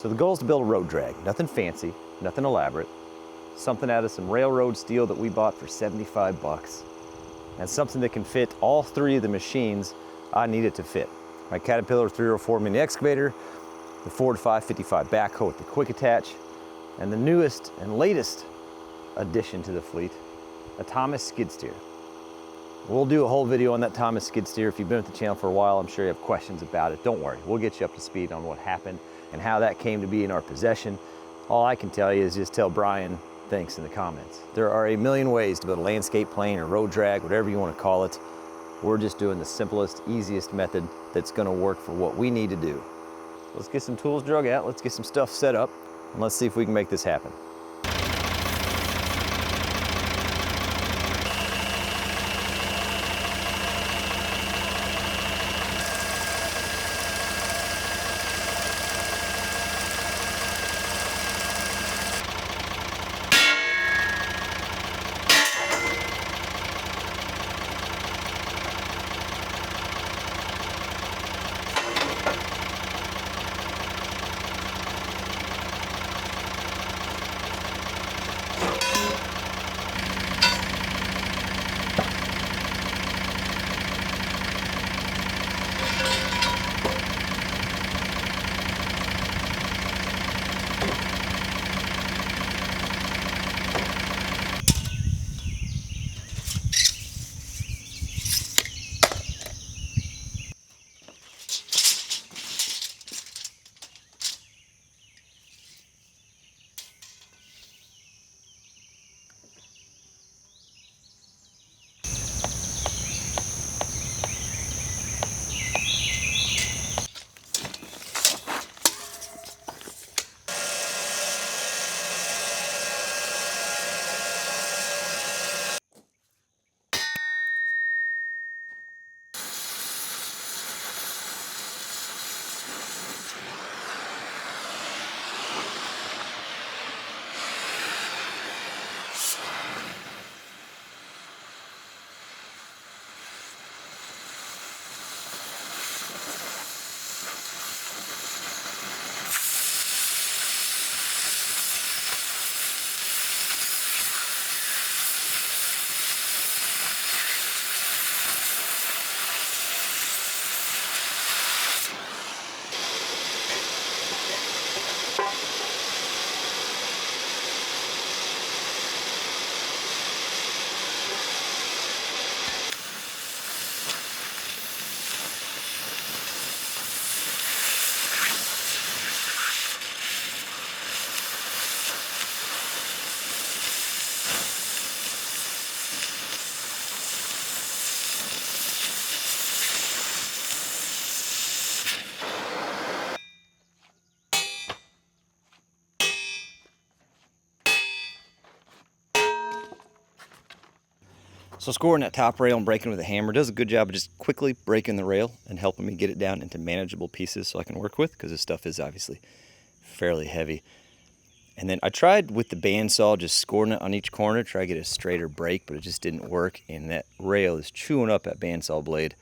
So the goal is to build a road drag. Nothing fancy, nothing elaborate. Something out of some railroad steel that we bought for 75 bucks. And something that can fit all three of the machines I need it to fit. My Caterpillar 304 mini excavator, the Ford 555 backhoe with the quick attach, and the newest and latest addition to the fleet, a Thomas skid steer. We'll do a whole video on that Thomas skid steer. If you've been with the channel for a while, I'm sure you have questions about it. Don't worry, we'll get you up to speed on what happened and how that came to be in our possession. All I can tell you is just tell Brian thanks in the comments. There are a million ways to build a landscape plane or road drag, whatever you want to call it. We're just doing the simplest, easiest method that's going to work for what we need to do. Let's get some tools drug out, let's get some stuff set up, and let's see if we can make this happen. So scoring that top rail and breaking with a hammer does a good job of just quickly breaking the rail and helping me get it down into manageable pieces so I can work with, because this stuff is obviously fairly heavy. And then I tried with the bandsaw just scoring it on each corner, try to get a straighter break, but it just didn't work, and that rail is chewing up that bandsaw blade.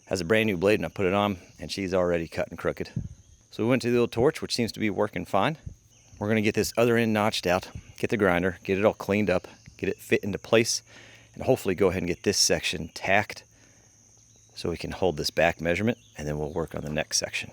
Has a brand new blade and I put it on and she's already cut and crooked. So we went to the old torch, which seems to be working fine. We're gonna get this other end notched out, get the grinder, get it all cleaned up, get it fit into place, and hopefully go ahead and get this section tacked so we can hold this back measurement, and then we'll work on the next section.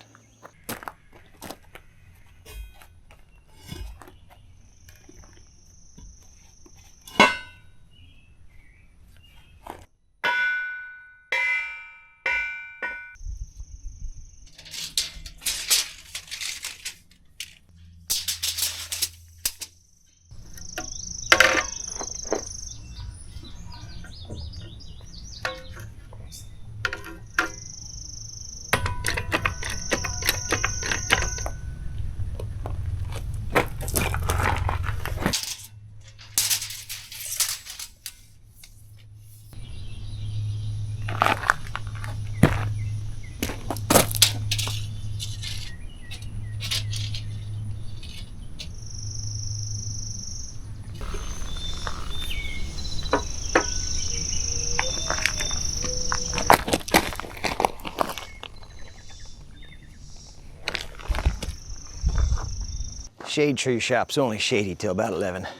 shade tree shop's only shady till about 11. And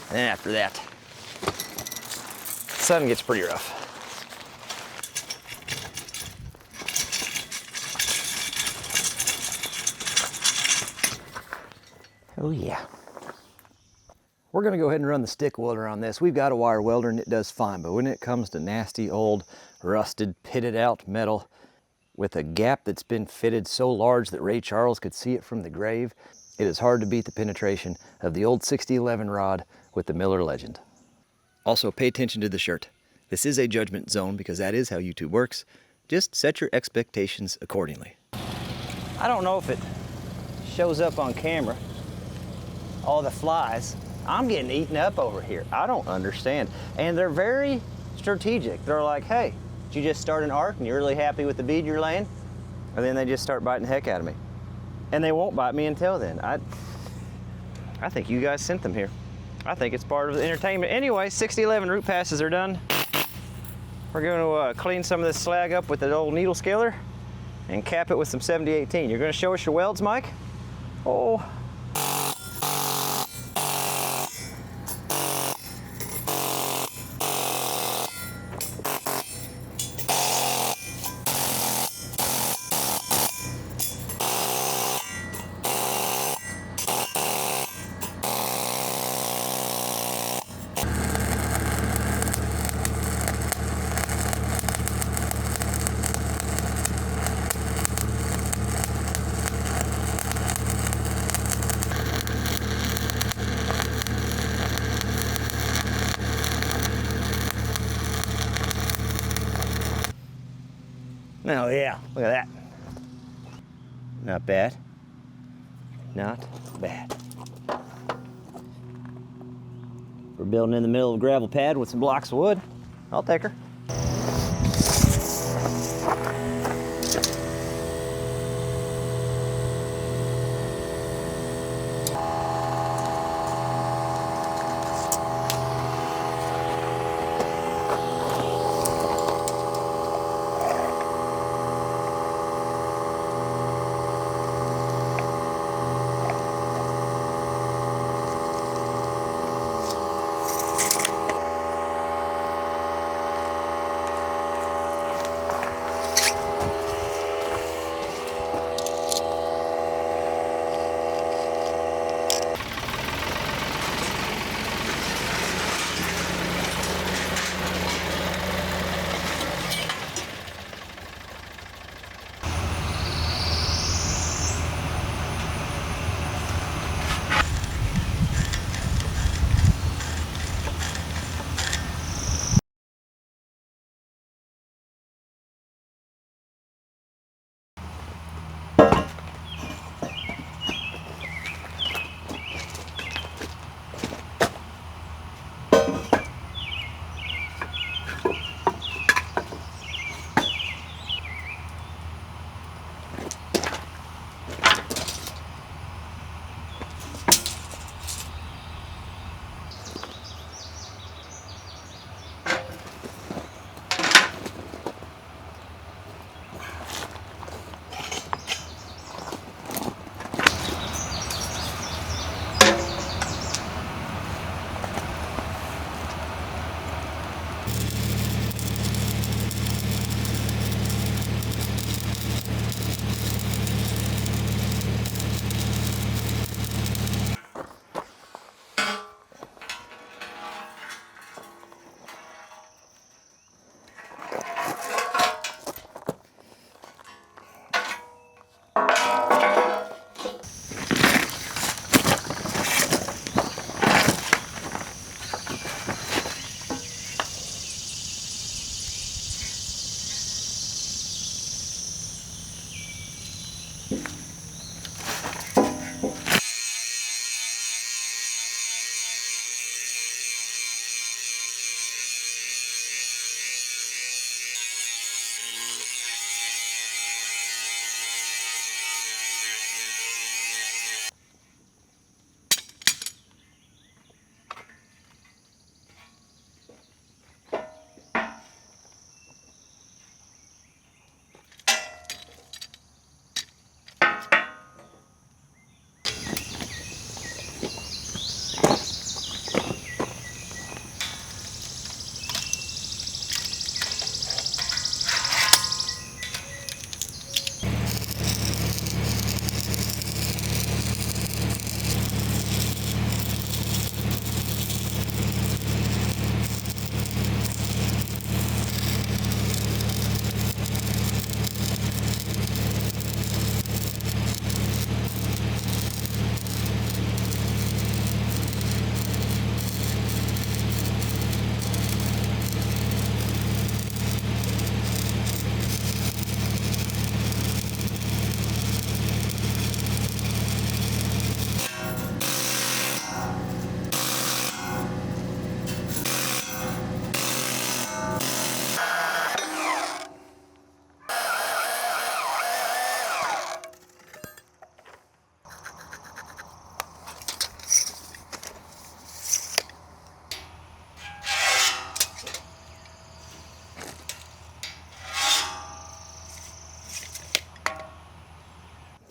then after that, the sun gets pretty rough. Oh yeah. We're gonna go ahead and run the stick welder on this. We've got a wire welder and it does fine, but when it comes to nasty, old, rusted, pitted out metal with a gap that's been fitted so large that Ray Charles could see it from the grave, it is hard to beat the penetration of the old 6011 rod with the Miller Legend. Also, pay attention to the shirt. This is a judgment zone because that is how YouTube works. Just set your expectations accordingly. I don't know if it shows up on camera, all the flies. I'm getting eaten up over here. I don't understand. And they're very strategic. They're like, hey, did you just start an arc and you're really happy with the bead you're laying? And then they just start biting the heck out of me. And they won't bite me until then. I think you guys sent them here. I think it's part of the entertainment. Anyway, 6011 root passes are done. We're going to clean some of this slag up with the old needle scaler and cap it with some 7018. You're going to show us your welds, Mike? Oh. Oh yeah, look at that. Not bad. Not bad. We're building in the middle of a gravel pad with some blocks of wood. I'll take her.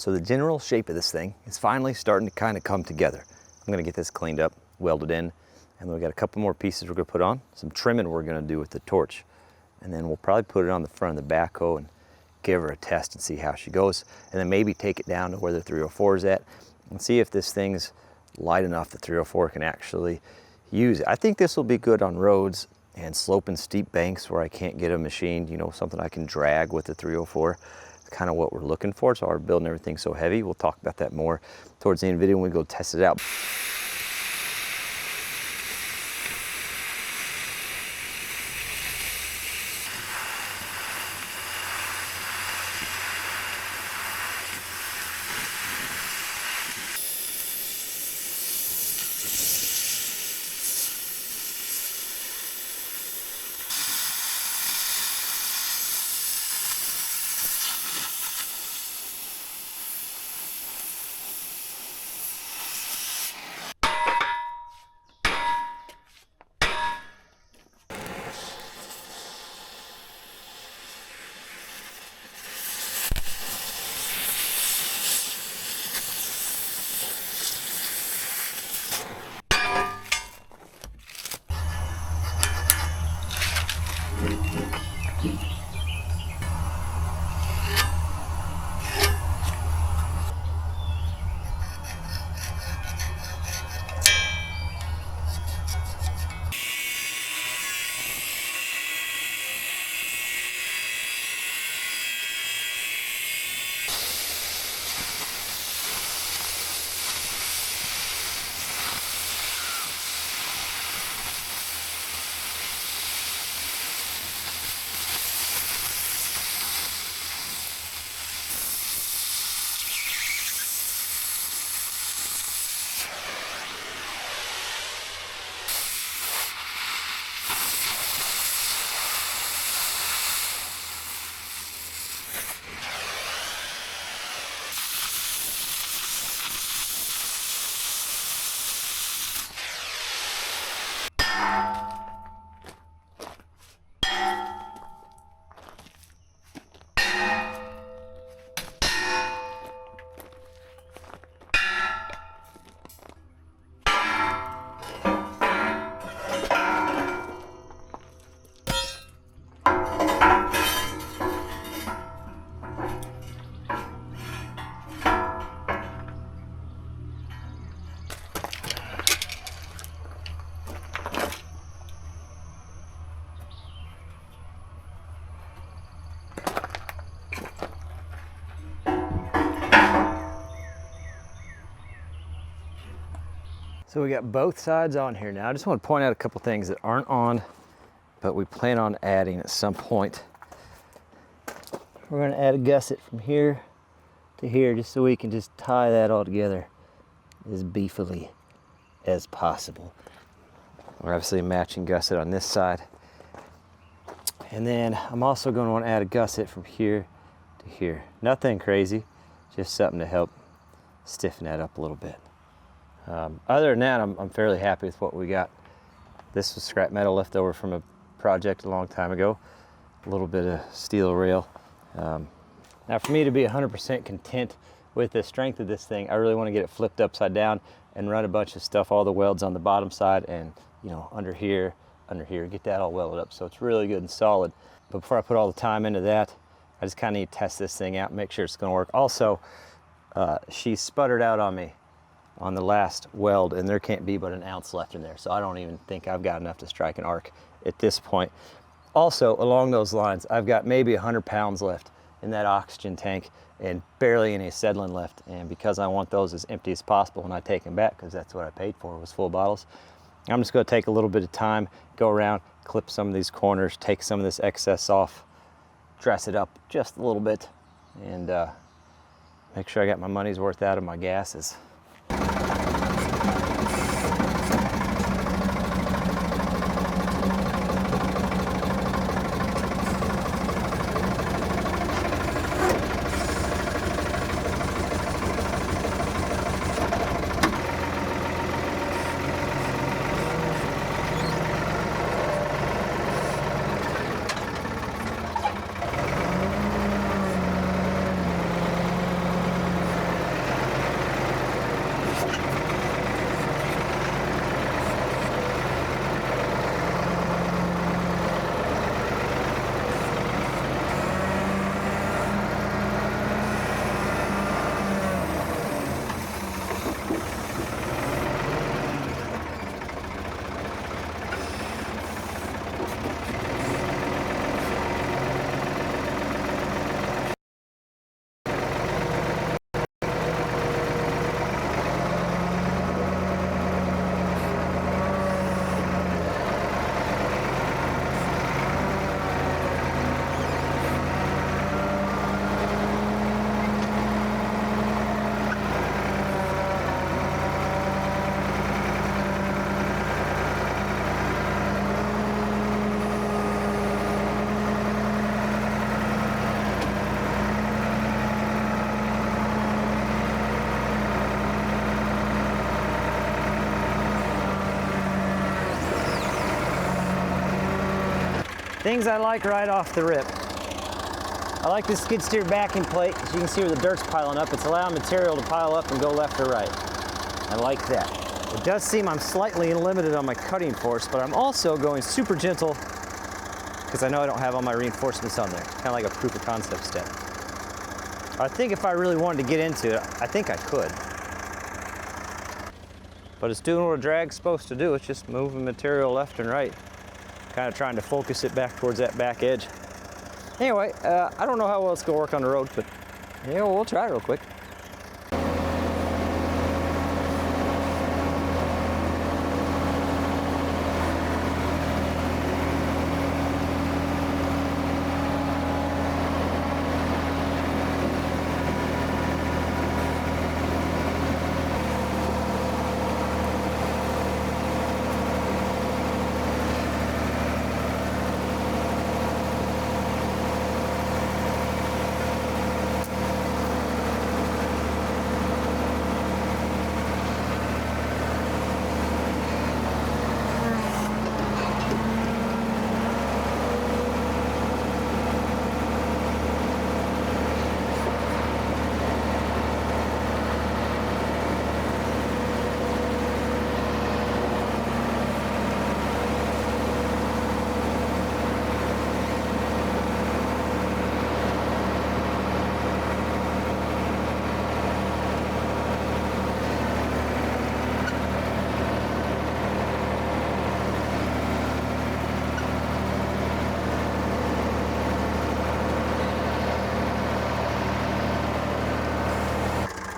So the general shape of this thing is finally starting to kind of come together. I'm gonna get this cleaned up, welded in, and then we got a couple more pieces we're gonna put on, some trimming we're gonna do with the torch, and then we'll probably put it on the front of the backhoe and give her a test and see how she goes, and then maybe take it down to where the 304 is at and see if this thing's light enough the 304 can actually use it. I think this will be good on roads and slope and steep banks where I can't get a machine, you know, something I can drag with the 304. It's kind of what we're looking for. So we're building everything so heavy. We'll talk about that more towards the end of the video when we go test it out. So we got both sides on here now. I just want to point out a couple things that aren't on, but we plan on adding at some point. We're going to add a gusset from here to here just so we can just tie that all together as beefily as possible. We're obviously a matching gusset on this side. And then I'm also going to want to add a gusset from here to here. Nothing crazy, just something to help stiffen that up a little bit. Other than that, I'm fairly happy with what we got. This was scrap metal left over from a project a long time ago. A little bit of steel rail. Now for me to be 100% content with the strength of this thing, I really want to get it flipped upside down and run a bunch of stuff, all the welds on the bottom side and, you know, under here, get that all welded up so it's really good and solid. But before I put all the time into that, I just kind of need to test this thing out and make sure it's going to work. Also, she sputtered out on me on the last weld, and there can't be but an ounce left in there, so I don't even think I've got enough to strike an arc at this point. Also, along those lines, I've got maybe 100 pounds left in that oxygen tank and barely any acetylene left, and because I want those as empty as possible when I take them back, because that's what I paid for, was full bottles, I'm just going to take a little bit of time, go around, clip some of these corners, take some of this excess off, dress it up just a little bit, and make sure I got my money's worth out of my gases. Things I like right off the rip. I like this skid steer backing plate, as you can see where the dirt's piling up. It's allowing material to pile up and go left or right. I like that. It does seem I'm slightly limited on my cutting force, but I'm also going super gentle because I know I don't have all my reinforcements on there. Kind of like a proof of concept step. I think if I really wanted to get into it, I think I could. But it's doing what a drag's supposed to do. It's just moving material left and right. Kind of trying to focus it back towards that back edge. Anyway, I don't know how well it's gonna work on the road, but yeah, we'll try it real quick.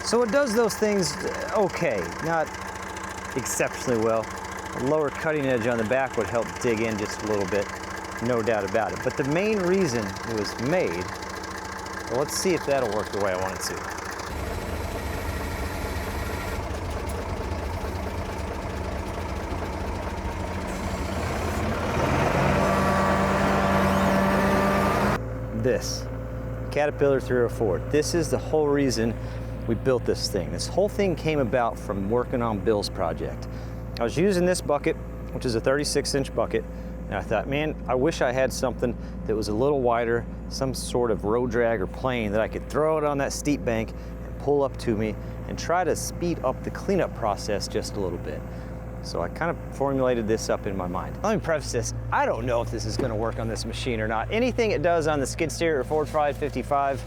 So it does those things okay, not exceptionally well. A lower cutting edge on the back would help dig in just a little bit, no doubt about it. But the main reason it was made, well, let's see if that'll work the way I want it to. This Caterpillar 304. This is the whole reason we built this thing. This whole thing came about from working on Bill's project. I was using this bucket, which is a 36-inch bucket, and I thought, man, I wish I had something that was a little wider, some sort of road drag or plane that I could throw it on that steep bank and pull up to me and try to speed up the cleanup process just a little bit. So I kind of formulated this up in my mind. Let me preface this, I don't know if this is gonna work on this machine or not. Anything it does on the skid steer or Ford 555,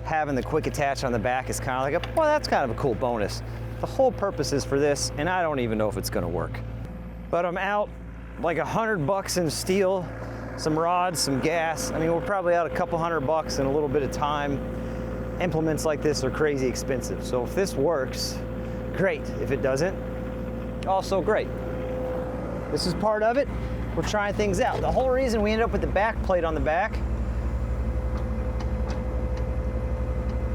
having the quick attach on the back is kind of like, well, that's kind of a cool bonus. The whole purpose is for this, and I don't even know if it's gonna work. But I'm out like $100 in steel, some rods, some gas. I mean, we're probably out a couple $100 in a little bit of time. Implements like this are crazy expensive. So if this works, great. If it doesn't, also great. This is part of it. We're trying things out. The whole reason we ended up with the back plate on the back,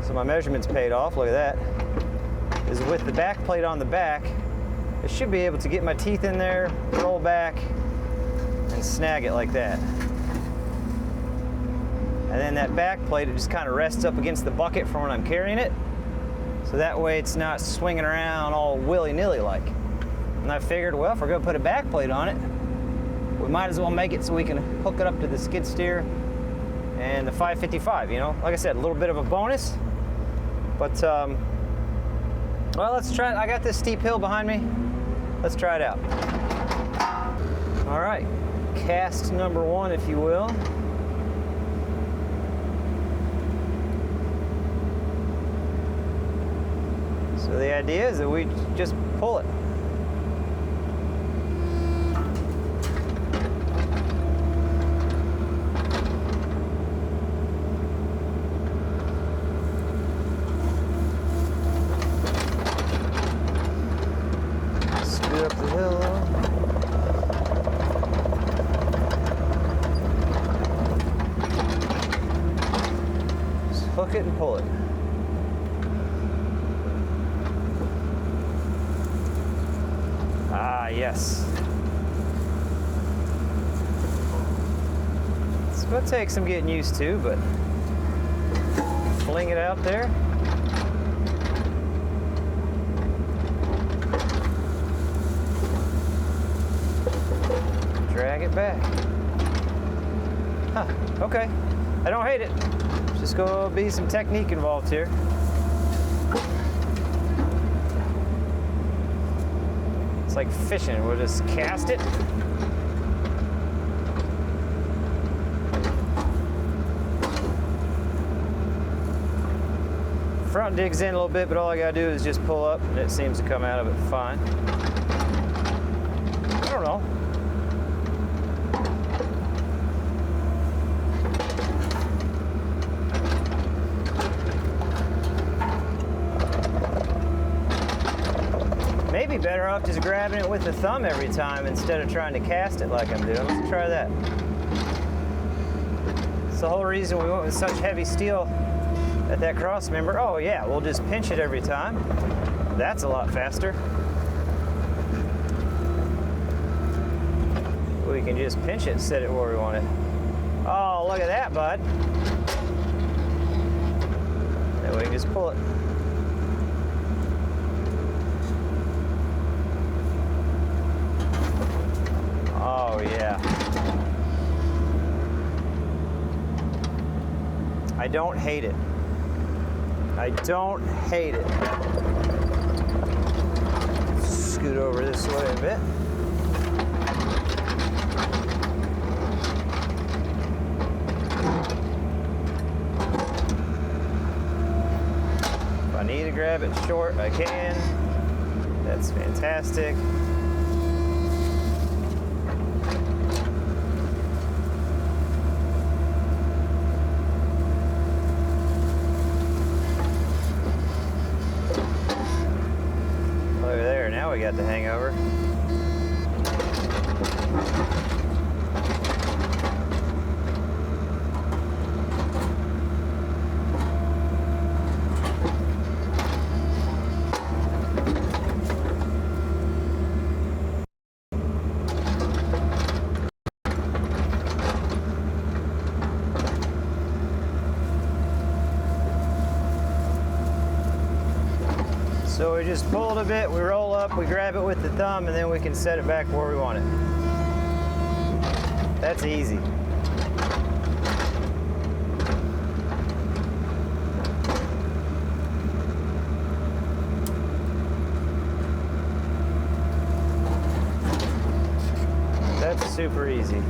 so my measurements paid off, look at that, is with the back plate on the back, I should be able to get my teeth in there, roll back, and snag it like that. And then that back plate, it just kind of rests up against the bucket for when I'm carrying it, so that way it's not swinging around all willy-nilly like. And I figured, well, if we're gonna put a back plate on it, we might as well make it so we can hook it up to the skid steer and the 555, you know? Like I said, a little bit of a bonus, but, well, let's try it. I got this steep hill behind me. Let's try it out. All right, cast number one, if you will. So the idea is that we just pull it. Scoot up the hill. Just hook it and pull it. Ah, yes. It's going to take some getting used to, but fling it out there. Drag it back. Huh, okay. I don't hate it. Just gonna be some technique involved here. It's like fishing. We'll just cast it. Front digs in a little bit, but all I gotta do is just pull up and it seems to come out of it fine. I don't know. Maybe better off just grabbing it with the thumb every time instead of trying to cast it like I'm doing. Let's try that. It's the whole reason we went with such heavy steel at that cross member. Oh yeah, we'll just pinch it every time. That's a lot faster. We can just pinch it and set it where we want it. Oh, look at that, bud. Then we can just pull it. Oh yeah. I don't hate it. I don't hate it. Scoot over this way a bit. If I need to grab it short, I can. That's fantastic. We got the hangover. So we just pull it a bit, we roll up, we grab it with the thumb, and then we can set it back where we want it. That's easy. That's super easy.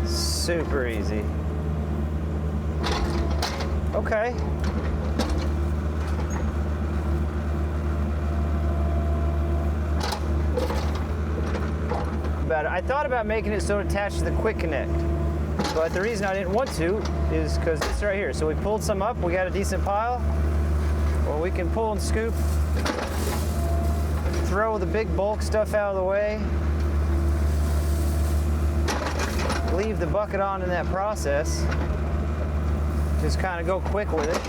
Super easy. Okay. I thought about making it so it attached to the quick connect, but the reason I didn't want to is because it's right here. So we pulled some up, we got a decent pile. Well, we can pull and scoop, throw the big bulk stuff out of the way, leave the bucket on in that process, just kind of go quick with it.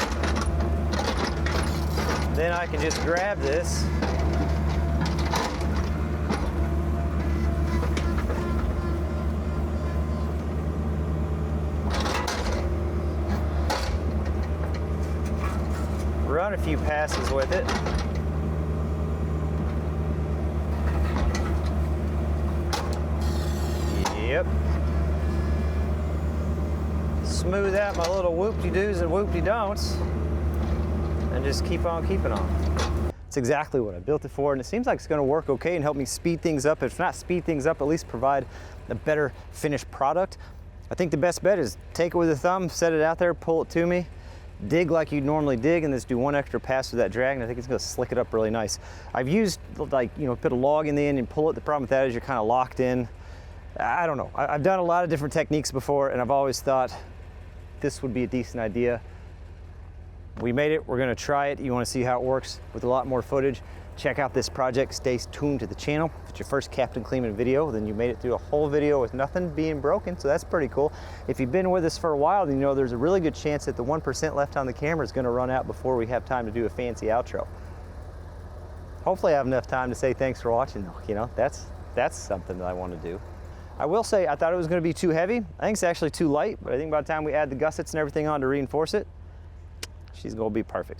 Then I can just grab this, run a few passes with it. Yep. Smooth out my little whoop-de-doos and whoop-de-don'ts and just keep on keeping on. It's exactly what I built it for, and it seems like it's going to work okay and help me speed things up. If not speed things up, at least provide a better finished product. I think the best bet is take it with a thumb, set it out there, pull it to me, dig like you'd normally dig, and just do one extra pass with that drag, and I think it's going to slick it up really nice. I've used, like, you know, put a log in the end and pull it. The problem with that is you're kind of locked in. I don't know. I've done a lot of different techniques before, and I've always thought this would be a decent idea. We made it. We're going to try it. You want to see how it works with a lot more footage, check out this project. Stay tuned to the channel. If it's your first Captain Kleeman video, then you made it through a whole video with nothing being broken, so that's pretty cool. If you've been with us for a while, then you know there's a really good chance that the 1% left on the camera is going to run out before we have time to do a fancy outro. Hopefully I have enough time to say thanks for watching though. You know, that's something that I want to do. I will say, I thought it was going to be too heavy. I think it's actually too light, but I think by the time we add the gussets and everything on to reinforce it, she's going to be perfect.